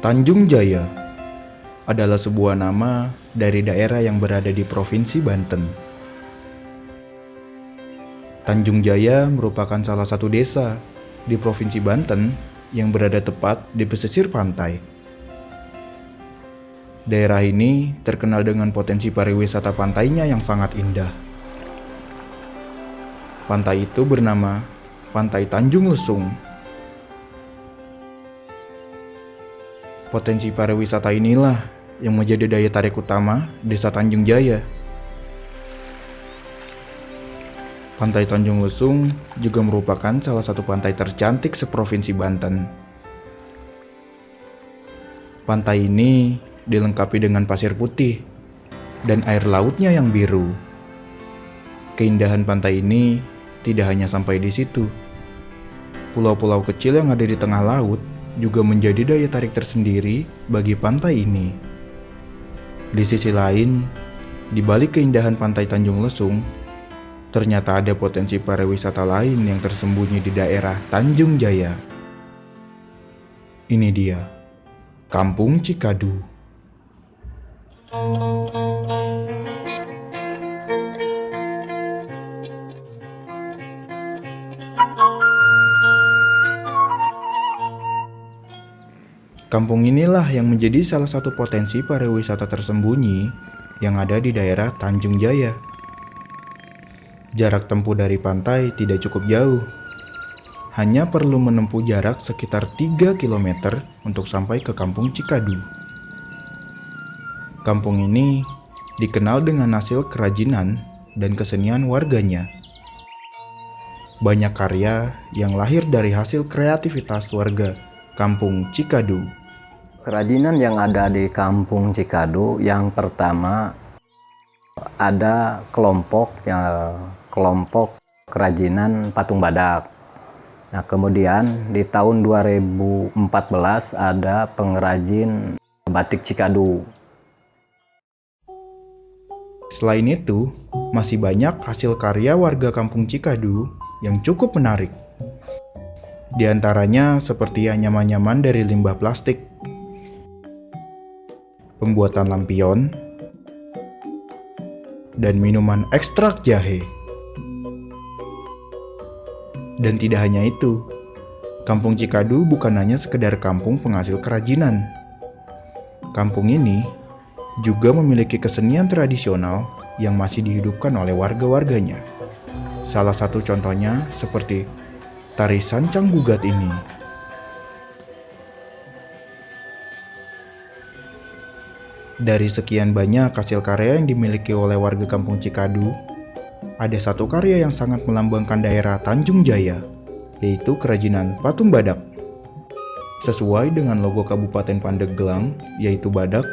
Tanjung Jaya adalah sebuah nama dari daerah yang berada di Provinsi Banten. Tanjung Jaya merupakan salah satu desa di Provinsi Banten yang berada tepat di pesisir pantai. Daerah ini terkenal dengan potensi pariwisata pantainya yang sangat indah. Pantai itu bernama Pantai Tanjung Lesung. Potensi pariwisata inilah yang menjadi daya tarik utama Desa Tanjung Jaya. Pantai Tanjung Lesung juga merupakan salah satu pantai tercantik seprovinsi Banten. Pantai ini dilengkapi dengan pasir putih dan air lautnya yang biru. Keindahan pantai ini tidak hanya sampai di situ. Pulau-pulau kecil yang ada di tengah laut juga menjadi daya tarik tersendiri bagi pantai ini. Di sisi lain, di balik keindahan pantai Tanjung Lesung, ternyata ada potensi pariwisata lain yang tersembunyi di daerah Tanjung Jaya. Ini dia, Kampung Cikadu. Kampung inilah yang menjadi salah satu potensi pariwisata tersembunyi yang ada di daerah Tanjung Jaya. Jarak tempuh dari pantai tidak cukup jauh. Hanya perlu menempuh jarak sekitar 3 km untuk sampai ke Kampung Cikadu. Kampung ini dikenal dengan hasil kerajinan dan kesenian warganya. Banyak karya yang lahir dari hasil kreativitas warga Kampung Cikadu. Kerajinan yang ada di Kampung Cikadu, yang pertama ada kelompok kerajinan patung badak. Nah, kemudian di tahun 2014 ada pengrajin batik Cikadu. Selain itu, masih banyak hasil karya warga Kampung Cikadu yang cukup menarik. Di antaranya seperti anyaman-anyaman dari limbah plastik, pembuatan lampion, dan minuman ekstrak jahe. Dan tidak hanya itu, Kampung Cikadu bukan hanya sekedar kampung penghasil kerajinan. Kampung ini juga memiliki kesenian tradisional yang masih dihidupkan oleh warga-warganya. Salah satu contohnya seperti tari sancang gugat ini. Dari sekian banyak hasil karya yang dimiliki oleh warga Kampung Cikadu, ada satu karya yang sangat melambangkan daerah Tanjung Jaya, yaitu kerajinan patung badak. Sesuai dengan logo Kabupaten Pandeglang, yaitu badak,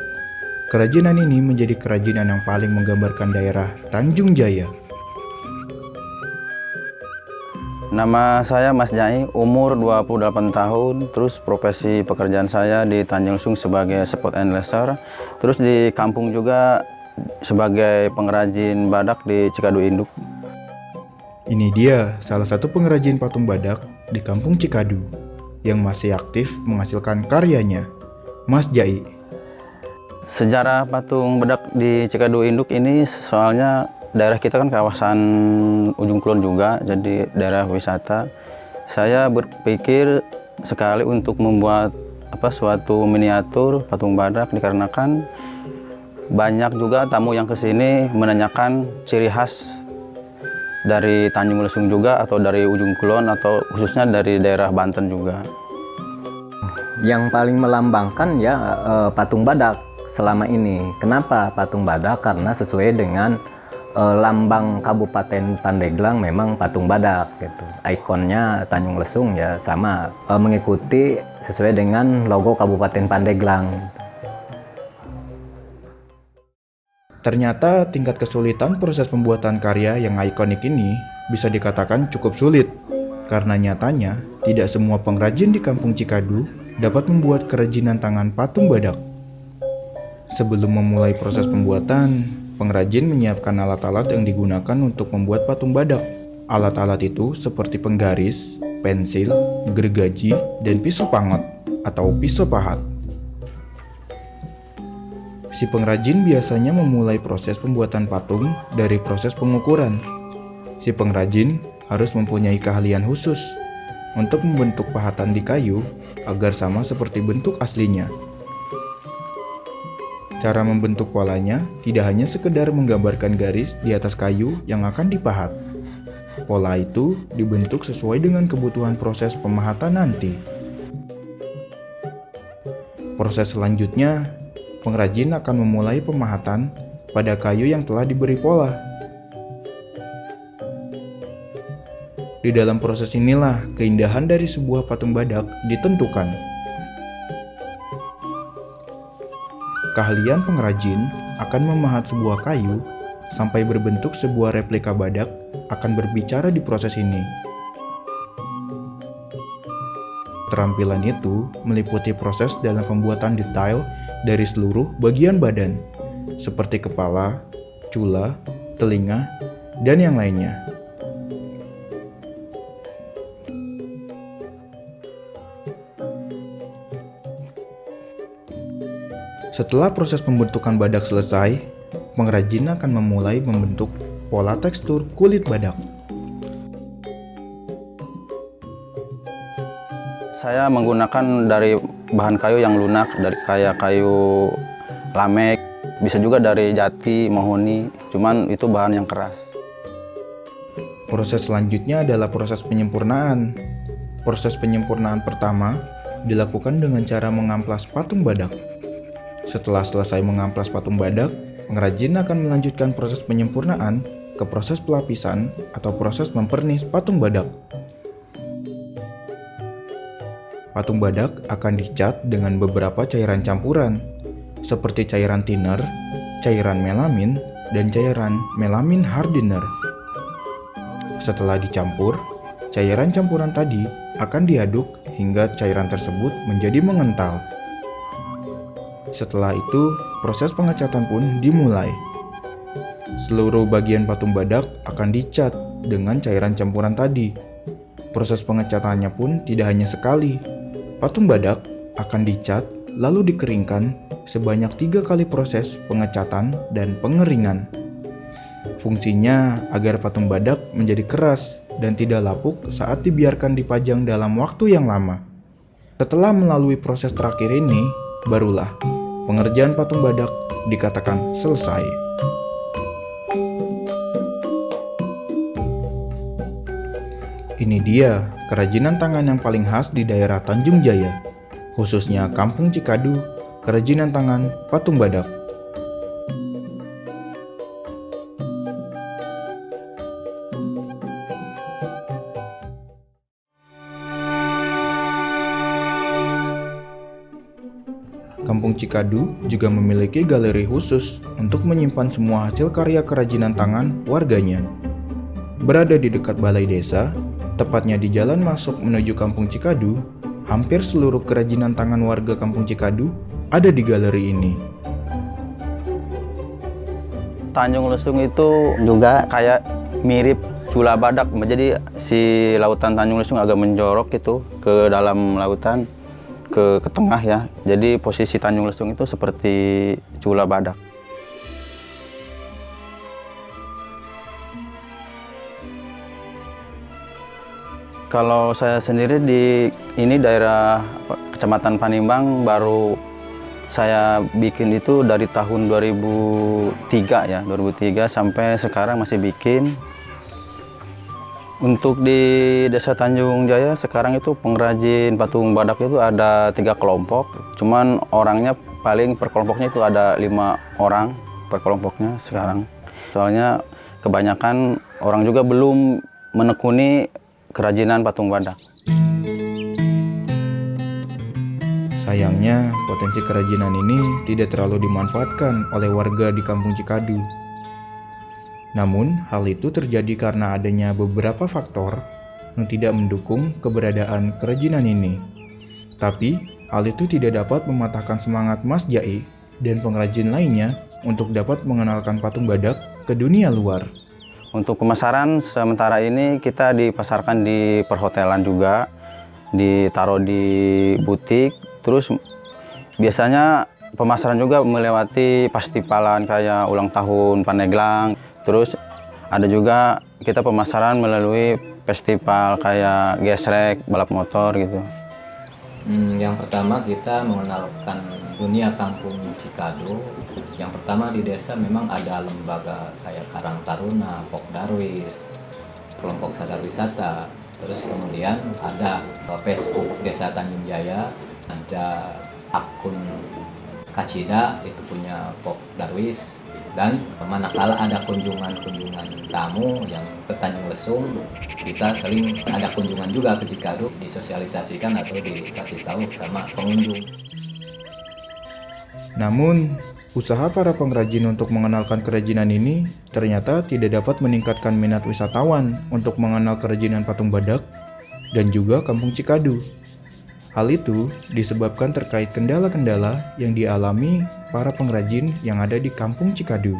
kerajinan ini menjadi kerajinan yang paling menggambarkan daerah Tanjung Jaya. Nama saya Mas Jai, umur 28 tahun, terus profesi pekerjaan saya di Tanjung Lesung sebagai spot and laser, terus di kampung juga sebagai pengrajin badak di Cikadu Induk. Ini dia salah satu pengrajin patung badak di Kampung Cikadu yang masih aktif menghasilkan karyanya, Mas Jai. Sejarah patung badak di Cikadu Induk ini soalnya daerah kita kan kawasan Ujung Kulon juga, jadi daerah wisata. Saya berpikir sekali untuk membuat suatu miniatur patung badak dikarenakan banyak juga tamu yang kesini menanyakan ciri khas dari Tanjung Lesung juga atau dari Ujung Kulon atau khususnya dari daerah Banten juga. Yang paling melambangkan ya patung badak selama ini. Kenapa patung badak? Karena sesuai dengan lambang Kabupaten Pandeglang memang patung badak gitu. Ikonnya Tanjung Lesung ya sama, mengikuti sesuai dengan logo Kabupaten Pandeglang. Ternyata tingkat kesulitan proses pembuatan karya yang ikonik ini bisa dikatakan cukup sulit, karena nyatanya tidak semua pengrajin di Kampung Cikadu dapat membuat kerajinan tangan patung badak. Sebelum memulai proses pembuatan, pengrajin menyiapkan alat-alat yang digunakan untuk membuat patung badak. Alat-alat itu seperti penggaris, pensil, gergaji, dan pisau pangot atau pisau pahat. Si pengrajin biasanya memulai proses pembuatan patung dari proses pengukuran. Si pengrajin harus mempunyai keahlian khusus untuk membentuk pahatan di kayu agar sama seperti bentuk aslinya. Cara membentuk polanya tidak hanya sekedar menggambarkan garis di atas kayu yang akan dipahat. Pola itu dibentuk sesuai dengan kebutuhan proses pemahatan nanti. Proses selanjutnya, pengrajin akan memulai pemahatan pada kayu yang telah diberi pola. Di dalam proses inilah keindahan dari sebuah patung badak ditentukan. Keahlian pengrajin akan memahat sebuah kayu sampai berbentuk sebuah replika badak akan berbicara di proses ini. Keterampilan itu meliputi proses dalam pembuatan detail dari seluruh bagian badan, seperti kepala, cula, telinga, dan yang lainnya. Setelah proses pembentukan badak selesai, pengrajin akan memulai membentuk pola tekstur kulit badak. Saya menggunakan dari bahan kayu yang lunak, dari kayak kayu lamek, bisa juga dari jati, mahoni, cuman itu bahan yang keras. Proses selanjutnya adalah proses penyempurnaan. Proses penyempurnaan pertama dilakukan dengan cara mengamplas patung badak. Setelah selesai mengamplas patung badak, pengrajin akan melanjutkan proses penyempurnaan ke proses pelapisan atau proses mempernis patung badak. Patung badak akan dicat dengan beberapa cairan campuran, seperti cairan thinner, cairan melamin, dan cairan melamin hardener. Setelah dicampur, cairan campuran tadi akan diaduk hingga cairan tersebut menjadi mengental. Setelah itu, proses pengecatan pun dimulai. Seluruh bagian patung badak akan dicat dengan cairan campuran tadi. Proses pengecatannya pun tidak hanya sekali. Patung badak akan dicat lalu dikeringkan sebanyak 3 kali proses pengecatan dan pengeringan. Fungsinya agar patung badak menjadi keras dan tidak lapuk saat dibiarkan dipajang dalam waktu yang lama. Setelah melalui proses terakhir ini, barulah pengerjaan patung badak dikatakan selesai. Ini dia kerajinan tangan yang paling khas di daerah Tanjung Jaya, khususnya Kampung Cikadu, kerajinan tangan patung badak. Kampung Cikadu juga memiliki galeri khusus untuk menyimpan semua hasil karya kerajinan tangan warganya. Berada di dekat balai desa, tepatnya di jalan masuk menuju Kampung Cikadu, hampir seluruh kerajinan tangan warga Kampung Cikadu ada di galeri ini. Tanjung Lesung itu juga kayak mirip cula badak, jadi si lautan Tanjung Lesung agak menjorok gitu ke dalam lautan. Ke tengah ya, jadi posisi Tanjung Lesung itu seperti cula badak. Kalau saya sendiri di ini daerah Kecamatan Panimbang baru saya bikin itu dari tahun 2003 ya, 2003 sampai sekarang masih bikin. Untuk di Desa Tanjung Jaya sekarang itu pengrajin patung badak itu ada 3 kelompok. Cuman orangnya paling per kelompoknya itu ada 5 orang per kelompoknya sekarang. Soalnya kebanyakan orang juga belum menekuni kerajinan patung badak. Sayangnya, potensi kerajinan ini tidak terlalu dimanfaatkan oleh warga di Kampung Cikadu. Namun, hal itu terjadi karena adanya beberapa faktor yang tidak mendukung keberadaan kerajinan ini. Tapi, hal itu tidak dapat mematahkan semangat Mas Jai dan pengrajin lainnya untuk dapat mengenalkan patung badak ke dunia luar. Untuk pemasaran sementara ini kita dipasarkan di perhotelan juga, ditaruh di butik. Terus biasanya pemasaran juga melewati festivalan kayak ulang tahun Pandeglang. Terus ada juga kita pemasaran melalui festival kayak gesrek, balap motor gitu. Yang pertama kita mengenalkan dunia kampung Cikadu. Yang pertama di desa memang ada lembaga kayak Karang Taruna, Pok Darwis, kelompok sadar wisata. Terus kemudian ada Facebook Desa Tanjung Jaya, ada akun Kacida itu punya Pok Darwis, dan manakala ada kunjungan tamu yang ke Tanjung Lesung, kita sering ada kunjungan juga ke Cikadu, disosialisasikan atau dikasih tahu sama pengunjung. Namun, usaha para pengrajin untuk mengenalkan kerajinan ini ternyata tidak dapat meningkatkan minat wisatawan untuk mengenal kerajinan patung badak dan juga Kampung Cikadu. Hal itu disebabkan terkait kendala-kendala yang dialami para pengrajin yang ada di Kampung Cikadu.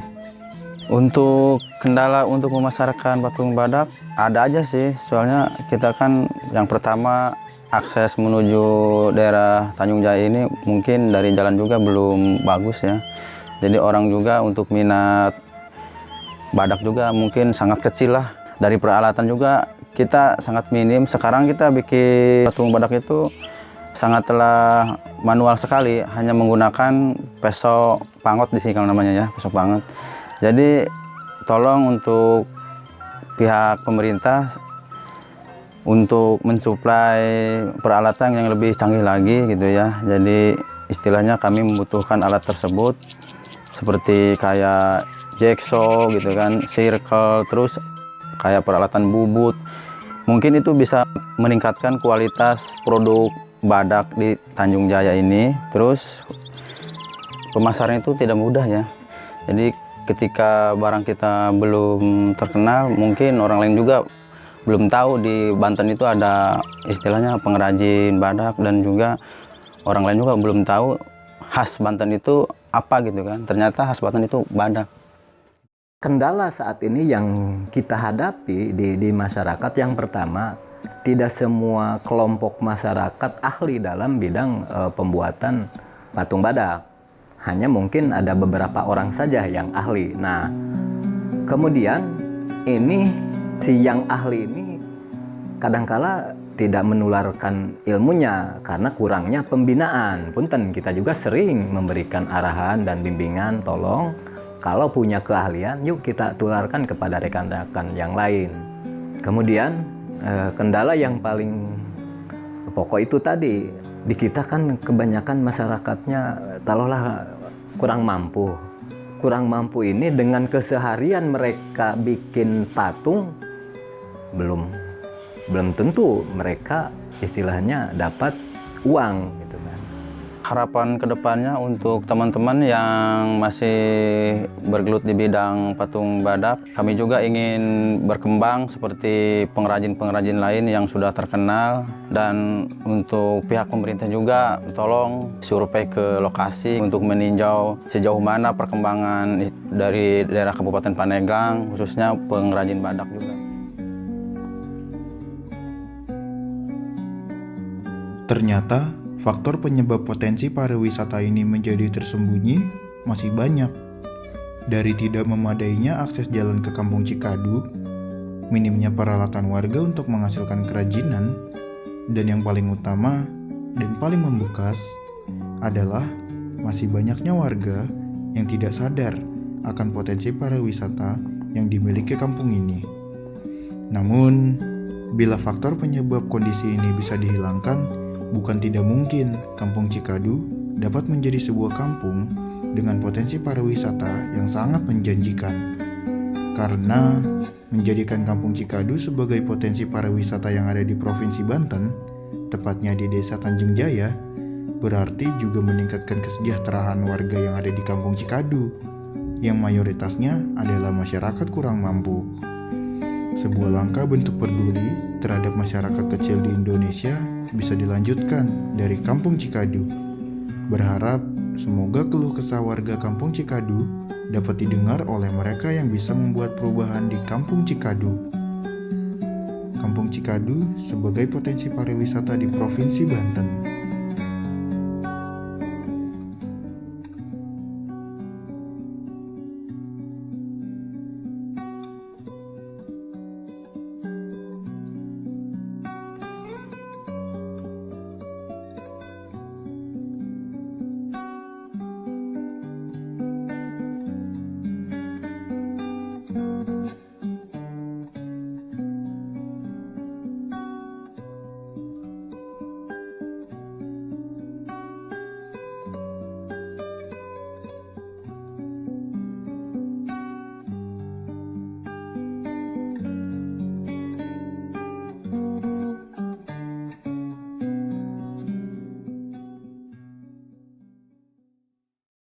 Untuk kendala untuk memasarkan patung badak ada aja sih, soalnya kita kan yang pertama akses menuju daerah Tanjung Jaya ini mungkin dari jalan juga belum bagus ya. Jadi orang juga untuk minat badak juga mungkin sangat kecil lah. Dari peralatan juga kita sangat minim. Sekarang kita bikin patung badak itu sangatlah manual sekali, hanya menggunakan peso pangot di sini kalau namanya ya, peso pangot. Jadi tolong untuk pihak pemerintah untuk mensuplai peralatan yang lebih canggih lagi gitu ya. Jadi istilahnya kami membutuhkan alat tersebut seperti kayak jigsaw gitu kan, circle, terus kayak peralatan bubut. Mungkin itu bisa meningkatkan kualitas produk badak di Tanjung Jaya ini. Terus pemasaran itu tidak mudah ya. Jadi ketika barang kita belum terkenal, mungkin orang lain juga belum tahu di Banten itu ada istilahnya pengrajin badak, dan juga orang lain juga belum tahu khas Banten itu apa gitu kan. Ternyata khas Banten itu badak. Kendala saat ini yang kita hadapi di masyarakat, yang pertama, tidak semua kelompok masyarakat ahli dalam bidang pembuatan patung badak. Hanya mungkin ada beberapa orang saja yang ahli. Nah, kemudian ini si yang ahli ini kadangkala tidak menularkan ilmunya karena kurangnya pembinaan. Punten, kita juga sering memberikan arahan dan bimbingan, tolong kalau punya keahlian yuk kita tularkan kepada rekan-rekan yang lain. Kemudian kendala yang paling pokok itu tadi, di kita kan kebanyakan masyarakatnya taruhlah kurang mampu. Kurang mampu ini dengan keseharian mereka bikin patung, belum tentu mereka istilahnya dapat uang gitu kan. Harapan kedepannya untuk teman-teman yang masih bergelut di bidang patung badak, kami juga ingin berkembang seperti pengrajin-pengrajin lain yang sudah terkenal. Dan untuk pihak pemerintah juga tolong survei ke lokasi untuk meninjau sejauh mana perkembangan dari daerah Kabupaten Pandeglang, khususnya pengrajin badak juga. Ternyata faktor penyebab potensi pariwisata ini menjadi tersembunyi masih banyak. Dari tidak memadainya akses jalan ke Kampung Cikadu, minimnya peralatan warga untuk menghasilkan kerajinan, dan yang paling utama dan paling membekas adalah masih banyaknya warga yang tidak sadar akan potensi pariwisata yang dimiliki kampung ini. Namun, bila faktor penyebab kondisi ini bisa dihilangkan, bukan tidak mungkin Kampung Cikadu dapat menjadi sebuah kampung dengan potensi pariwisata yang sangat menjanjikan. Karena menjadikan Kampung Cikadu sebagai potensi pariwisata yang ada di Provinsi Banten, tepatnya di Desa Tanjung Jaya, berarti juga meningkatkan kesejahteraan warga yang ada di Kampung Cikadu, yang mayoritasnya adalah masyarakat kurang mampu. Sebuah langkah bentuk peduli terhadap masyarakat kecil di Indonesia bisa dilanjutkan dari Kampung Cikadu. Berharap semoga keluh kesah warga Kampung Cikadu dapat didengar oleh mereka yang bisa membuat perubahan di Kampung Cikadu. Kampung Cikadu sebagai potensi pariwisata di Provinsi Banten.